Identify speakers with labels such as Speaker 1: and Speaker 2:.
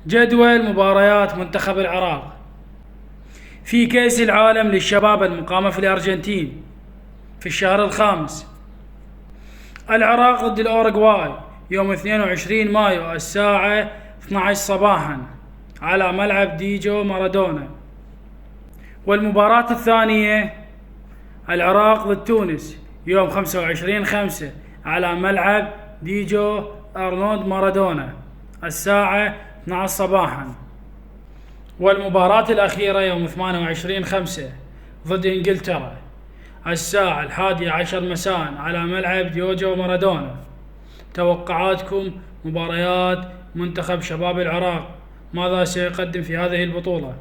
Speaker 1: جدول مباريات منتخب العراق في كأس العالم للشباب المقامة في الأرجنتين في الشهر الخامس. العراق ضد الأوروغواي يوم 22 مايو الساعة 12 صباحا على ملعب ديجو مارادونا. والمباراة الثانية العراق ضد تونس يوم 25/5 على ملعب ديجو أرنولد مارادونا الساعة 12 صباحا. والمباراة الأخيرة يوم 28/5 ضد إنجلترا الساعة 11 مساء على ملعب ديجو مارادونا. توقعاتكم مباريات منتخب شباب العراق، ماذا سيقدم في هذه البطولة؟